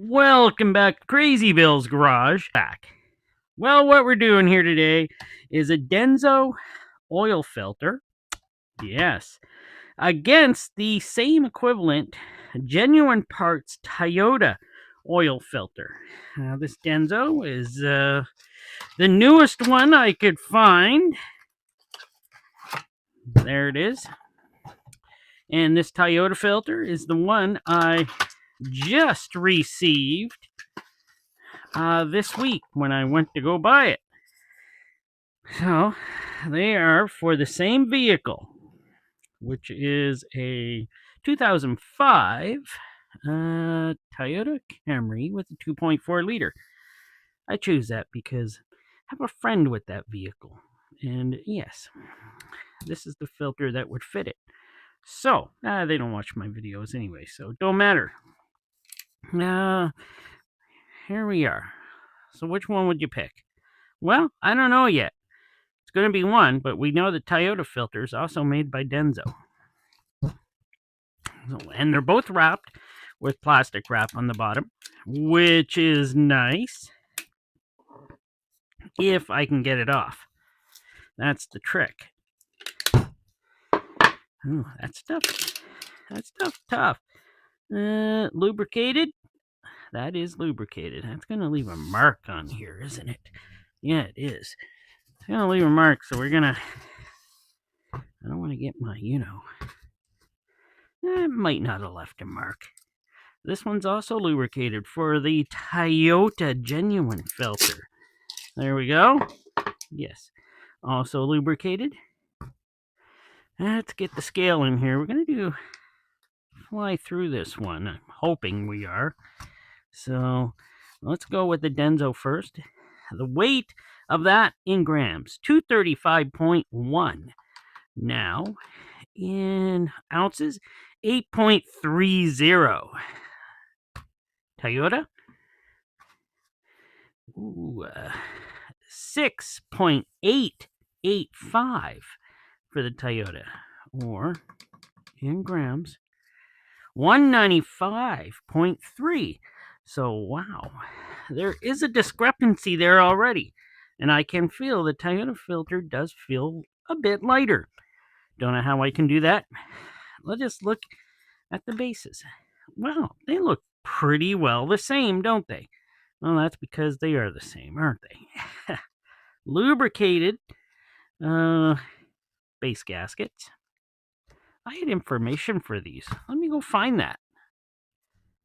Welcome back to Crazy Bill's Garage. Well, what we're doing here today is a Denso oil filter. Yes. Against the same equivalent genuine parts Toyota oil filter. This Denso is the newest one I could find. There it is. And this Toyota filter is the one I just received this week when I went to go buy it. So they are for the same vehicle, which is a 2005 Toyota Camry with a 2.4 liter. I choose that because I have a friend with that vehicle. And yes, this is the filter that would fit it. So, they don't watch my videos anyway, so it don't matter. Here we are. So which one would you pick? Well, I don't know yet. It's going to be one, but we know the Toyota filter is also made by Denso. And they're both wrapped with plastic wrap on the bottom, which is nice if I can get it off. That's the trick. Oh, that's tough. That's tough. Lubricated? That is lubricated. That's going to leave a mark on here, isn't it? Yeah, it is. It's going to leave a mark, so we're going to... I don't want to get my, it might not have left a mark. This one's also lubricated for the Toyota genuine filter. There we go. Yes. Also lubricated. Let's get the scale in here. We're going to fly through this one. I'm hoping we are. So let's go with the Denso first. The weight of that in grams, 235.1. Now, in ounces, 8.30. Toyota, 6.885 for the Toyota, or in grams, 195.3. So, wow, there is a discrepancy there already, and I can feel the Toyota filter does feel a bit lighter. Don't know how I can do that. Let's just look at the bases. Wow, they look pretty well the same, don't they? Well, that's because they are the same, aren't they? Lubricated base gaskets. I had information for these. Let me go find that.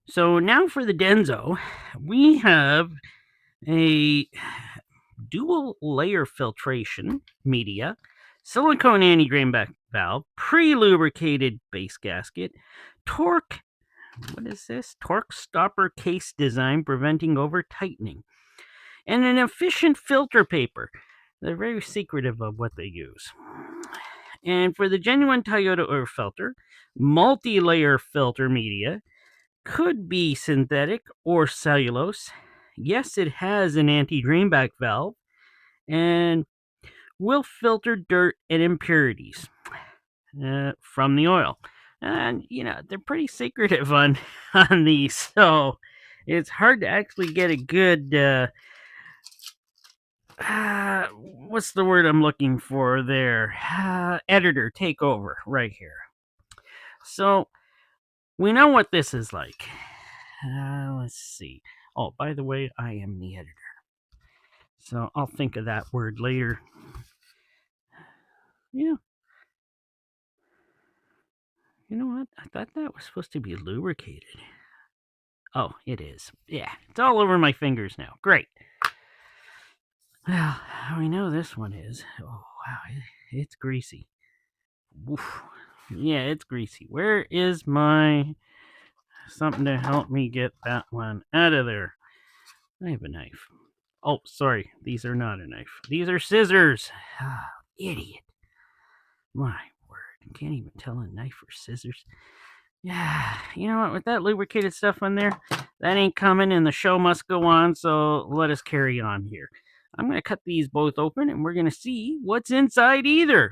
So now for the Denso, we have a dual layer filtration media, silicone anti-drain back valve, pre-lubricated base gasket, torque. What is this? Torque stopper case design preventing over tightening, and an efficient filter paper. They're very secretive of what they use. And for the genuine Toyota oil filter, multi-layer filter media, could be synthetic or cellulose. Yes, it has an anti-drainback valve and will filter dirt and impurities from the oil. And, they're pretty secretive on these, so it's hard to actually get a good, what's the word I'm looking for there? Editor takeover right here. So, we know what this is like. Let's see. Oh, by the way, I am the editor. So I'll think of that word later. Yeah. You know what? I thought that was supposed to be lubricated. Oh, it is. Yeah, it's all over my fingers now. Great. Well, we know this one is. Oh, wow. It's greasy. Oof. Yeah, it's greasy. Where is my... something to help me get that one out of there? I have a knife. Oh, sorry. These are not a knife. These are scissors. Ah, idiot. My word. I can't even tell a knife or scissors. Yeah, you know what? With that lubricated stuff on there, that ain't coming and the show must go on, so let us carry on here. I'm going to cut these both open and we're going to see what's inside each.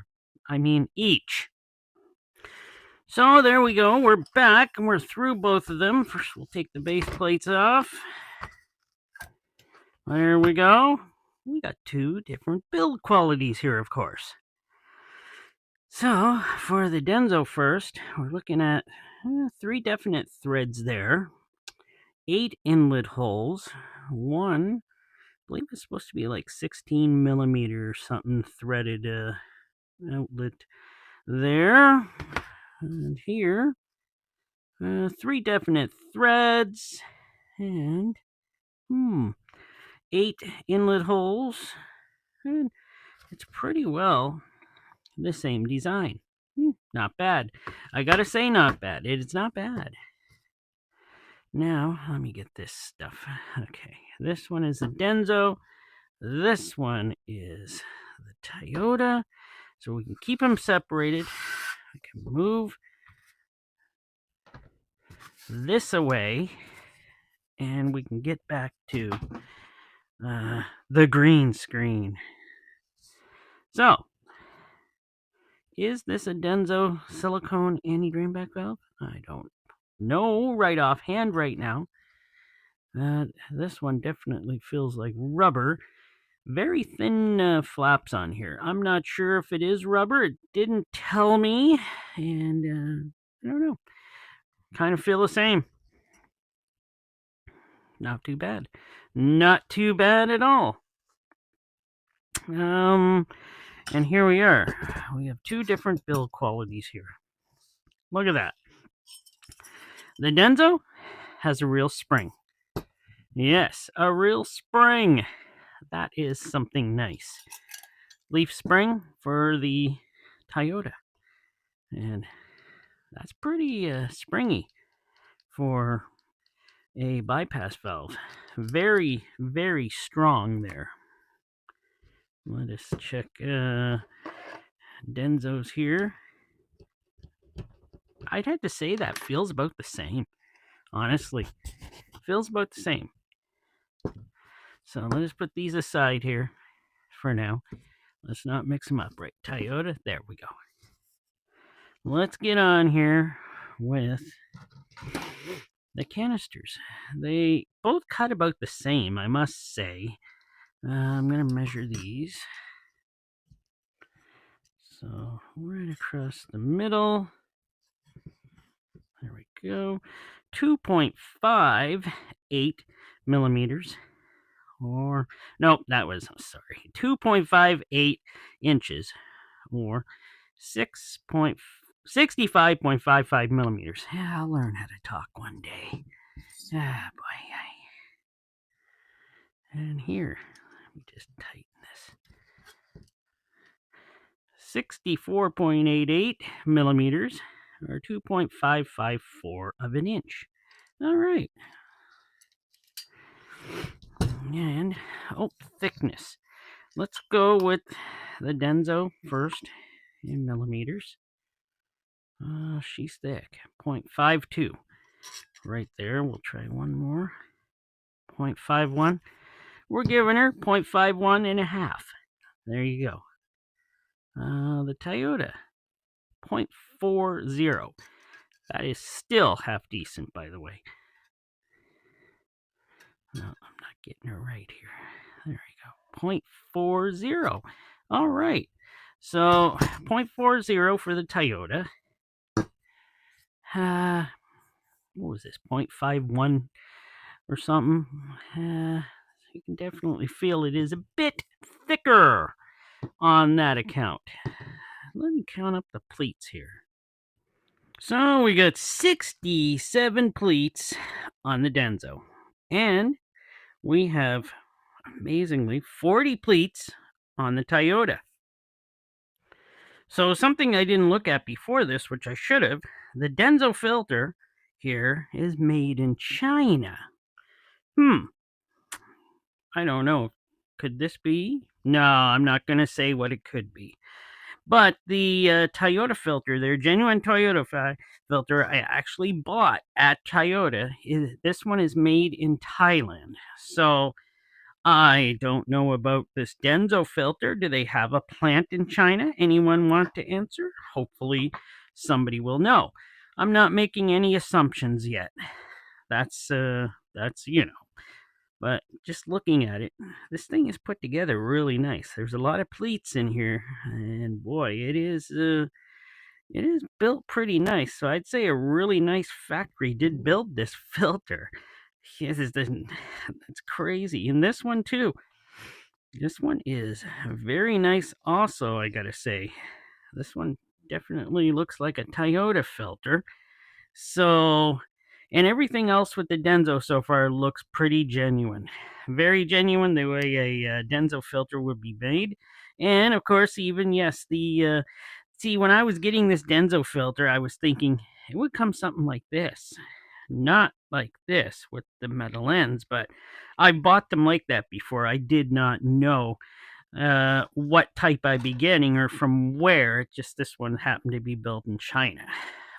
So there we go. We're back and we're through both of them. First, we'll take the base plates off. There we go. We got two different build qualities here, of course. So for the Denso first, we're looking at 3 definite threads there. 8 inlet holes. One, I believe it's supposed to be like 16 millimeter or something threaded outlet there. And here, 3 definite threads and 8 inlet holes. And it's pretty well the same design. Not bad. I gotta say, not bad. It is not bad. Now, let me get this stuff. Okay, this one is the Denso. This one is the Toyota. So we can keep them separated. I can move this away, and we can get back to the green screen. So, is this a Denso silicone anti-drainback valve? I don't know right offhand right now. This one definitely feels like rubber. Very thin flaps on here. I'm not sure if it is rubber. It didn't tell me, and I don't know. Kind of feel the same. Not too bad. Not too bad at all. And here we are. We have 2 different build qualities here. Look at that. The Denso has a real spring. Yes, a real spring. That is something nice. Leaf spring for the Toyota. And that's pretty springy for a bypass valve. Very, very strong there. Let us check Denso's here. I'd have to say that feels about the same. Honestly, feels about the same. So let's put these aside here for now. Let's not mix them up. Right, Toyota, there we go. Let's get on here with the canisters. They both cut about the same, I must say. I'm going to measure these. So right across the middle. There we go. 2.58 millimeters. Or, no, that was, sorry, 2.58 inches. Or 65.55 millimeters. Yeah, I'll learn how to talk one day. Ah, boy. And here, let me just tighten this. 64.88 millimeters, or 2.554 of an inch. All right. And, thickness. Let's go with the Denso first in millimeters. She's thick. 0.52. Right there. We'll try one more. 0.51. We're giving her 0.51 and a half. There you go. The Toyota, 0.40. That is still half decent, by the way. No, I'm not getting her right here. There we go. 0.40. All right. So 0.40 for the Toyota. What was this? 0.51 or something. You can definitely feel it is a bit thicker on that account. Let me count up the pleats here. So we got 67 pleats on the Denso. And we have, amazingly, 40 pleats on the Toyota. So something I didn't look at before this, which I should have, the Denso filter here is made in China. I don't know. Could this be? No, I'm not going to say what it could be. But the Toyota filter, their genuine Toyota filter, I actually bought at Toyota. This one is made in Thailand. So I don't know about this Denso filter. Do they have a plant in China? Anyone want to answer? Hopefully somebody will know. I'm not making any assumptions yet. That's but just looking at it, this thing is put together really nice. There's a lot of pleats in here, and boy, it is built pretty nice. So I'd say a really nice factory did build this filter. Yes, it's crazy. And this one too. This one is very nice also, I gotta say. This one definitely looks like a Toyota filter. So, and everything else with the Denso so far looks pretty genuine. Very genuine, the way a Denso filter would be made. And of course, even, yes, see, when I was getting this Denso filter, I was thinking it would come something like this. Not like this with the metal ends, but I bought them like that before. I did not know what type I'd be getting or from where. It just, this one happened to be built in China.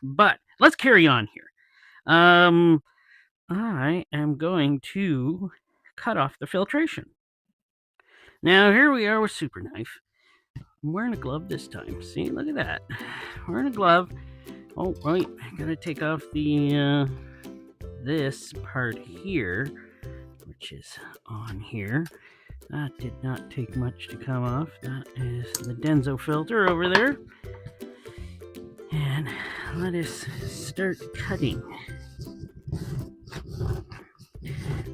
But let's carry on here. I am going to cut off the filtration. Now here we are with super knife. I'm wearing a glove this time. See, look at that. Wearing a glove. Oh, right. I gotta take off the this part here, which is on here. That did not take much to come off. That is the Denso filter over there. And let us start cutting.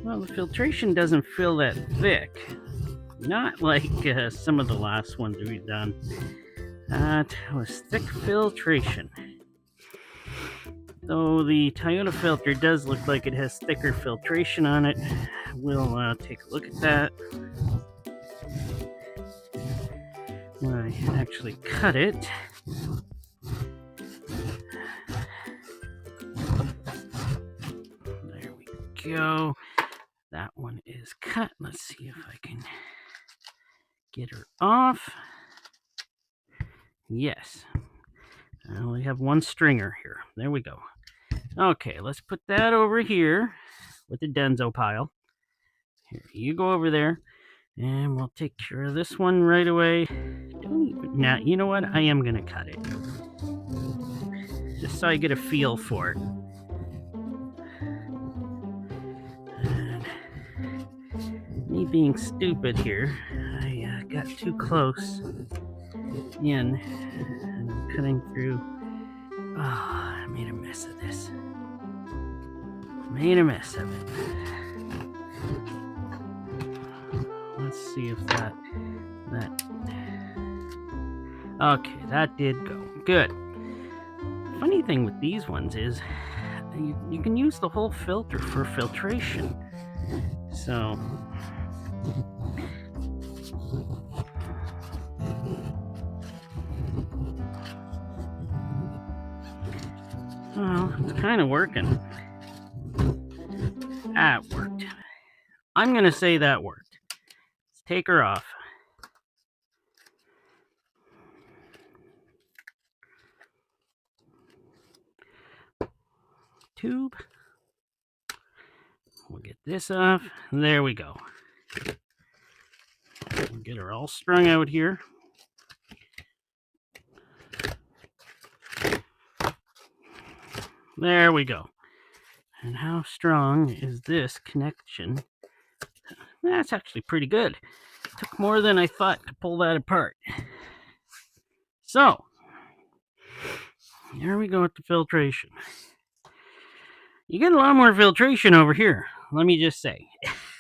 Well, the filtration doesn't feel that thick. Not like some of the last ones we've done. That was thick filtration. Though the Toyota filter does look like it has thicker filtration on it. We'll take a look at that. When I actually cut it. There we go. That one is cut. Let's see if I can get her off. Yes. I only have one stringer here. There we go. Okay, let's put that over here with the Denso pile. Here, you go over there, and we'll take care of this one right away. Now, you know what? I am going to cut it. Just so I get a feel for it. And me being stupid here, I got too close in and I'm cutting through. Oh, I made a mess of this. Made a mess of it. Let's see if that okay, that did go. Good. Funny thing with these ones is you can use the whole filter for filtration. So well, it's kind of working. That worked. I'm going to say that worked. Let's take her off. Tube. We'll get this off. There we go. We'll get her all strung out here. There we go. And how strong is this connection? That's actually pretty good. Took more than I thought to pull that apart. So, here we go with the filtration. You get a lot more filtration over here, let me just say.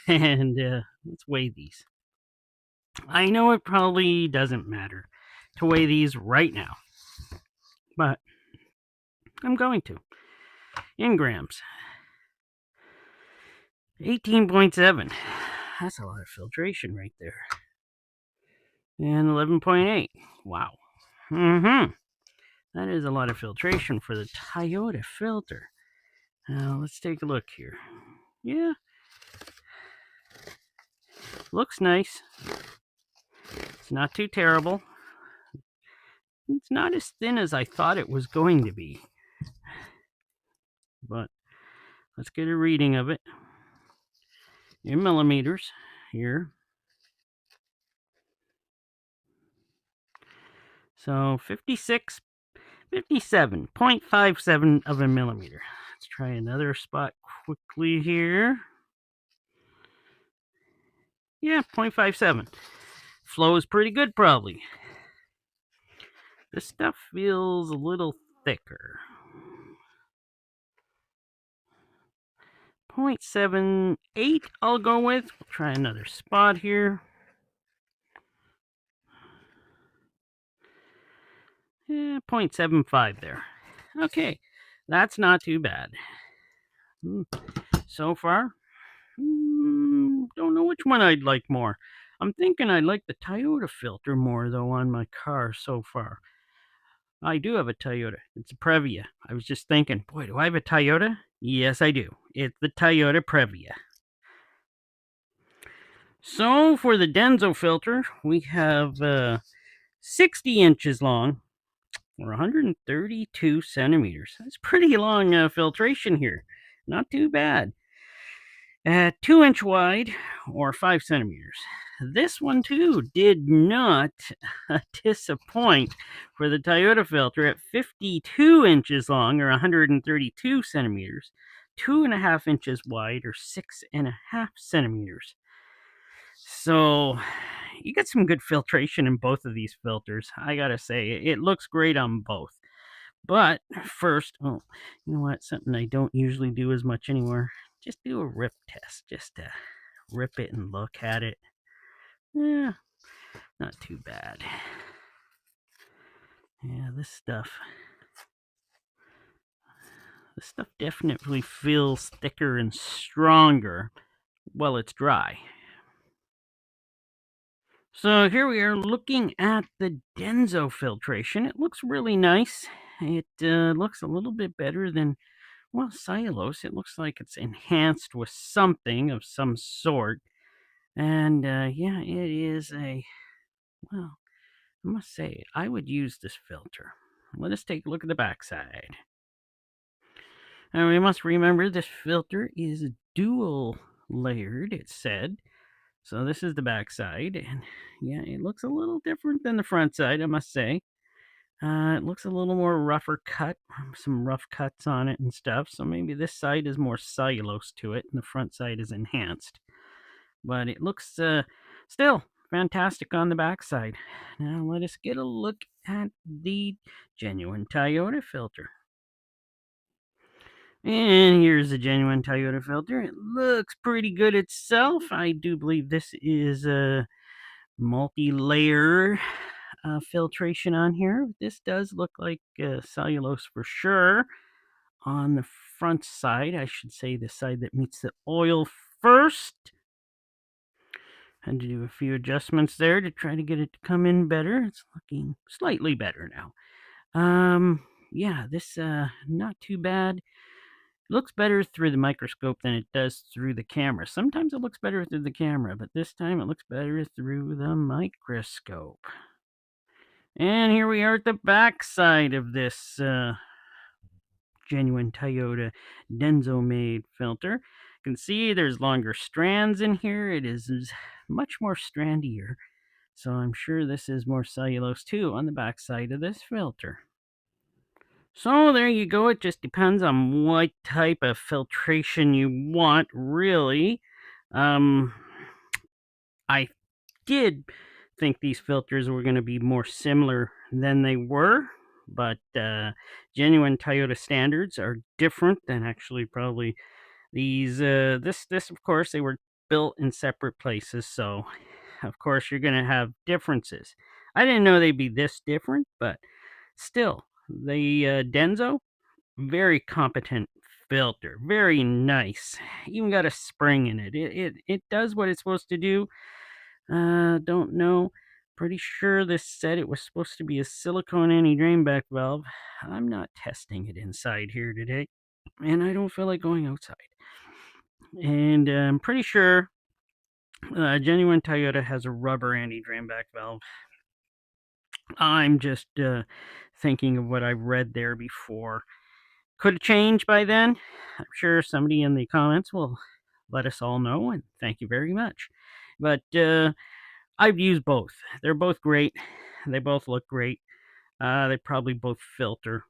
And let's weigh these. I know it probably doesn't matter to weigh these right now, but I'm going to. In grams. 18.7. That's a lot of filtration right there. And 11.8. Wow. That is a lot of filtration for the Toyota filter. Now, let's take a look here. Yeah. Looks nice. It's not too terrible. It's not as thin as I thought it was going to be. But let's get a reading of it in millimeters here. So 56 57.57 of a millimeter. Let's try another spot quickly here. Yeah, 0.57. Flows pretty good, probably. This stuff feels a little thicker. 0.78 I'll go with. We'll try another spot here. Yeah, 0.75 there. Okay, that's not too bad. So far, don't know which one I'd like more. I'm thinking I like the Toyota filter more, though, on my car so far. I do have a Toyota. It's a Previa. I was just thinking, boy, do I have a Toyota? Yes, I do. It's the Toyota Previa. So for the Denso filter, we have 60 inches long or 132 centimeters. That's pretty long filtration here. Not too bad. 2-inch wide or 5 centimeters. This one too did not disappoint for the Toyota filter at 52 inches long or 132 centimeters, 2.5 inches wide or 6.5 centimeters. So you get some good filtration in both of these filters. I gotta say, it looks great on both. But first, you know what? Something I don't usually do as much anymore. Just do a rip test. Just to rip it and look at it. Yeah, not too bad. Yeah, this stuff definitely feels thicker and stronger while it's dry. So here we are looking at the Denso filtration. It looks really nice. It looks a little bit better than, well, cellulose. It looks like it's enhanced with something of some sort. And yeah, it is well, I must say, I would use this filter. Let us take a look at the backside. And we must remember this filter is dual layered, it said. So this is the backside, and yeah, it looks a little different than the front side, I must say. It looks a little more rougher cut, some rough cuts on it and stuff. So maybe this side is more cellulose to it, and the front side is enhanced. But it looks still fantastic on the backside. Now let us get a look at the genuine Toyota filter. And here's the genuine Toyota filter. It looks pretty good itself. I do believe this is a multi-layer filtration on here. This does look like cellulose for sure. On the front side, I should say the side that meets the oil first. Had to do a few adjustments there to try to get it to come in better. It's looking slightly better now. Yeah, this not too bad. It looks better through the microscope than it does through the camera. Sometimes it looks better through the camera, but this time it looks better through the microscope. And here we are at the back side of this genuine Toyota Denso made filter. You can see there's longer strands in here. It is much more strandier. So I'm sure this is more cellulose too on the back side of this filter. So there you go. It just depends on what type of filtration you want, really. I did think these filters were going to be more similar than they were, but genuine Toyota standards are different than actually probably these. This of course they were built in separate places, so of course you're going to have differences. I didn't know they'd be this different, but still, the Denso, very competent filter, very nice. Even got a spring in it. It does what it's supposed to do. Don't know. Pretty sure this said it was supposed to be a silicone anti-drainback valve. I'm not testing it inside here today, and I don't feel like going outside. And I'm pretty sure genuine Toyota has a rubber anti-drainback valve. I'm just thinking of what I've read there before. Could have changed by then. I'm sure somebody in the comments will let us all know, and thank you very much. But I've used both. They're both great. They both look great. They probably both filter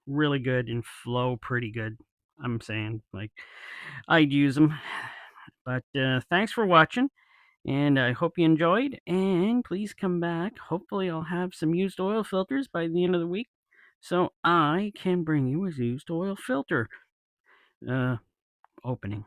really good and flow pretty good. I'm saying, like, I'd use them. But thanks for watching, and I hope you enjoyed. And please come back. Hopefully, I'll have some used oil filters by the end of the week, so I can bring you a used oil filter opening.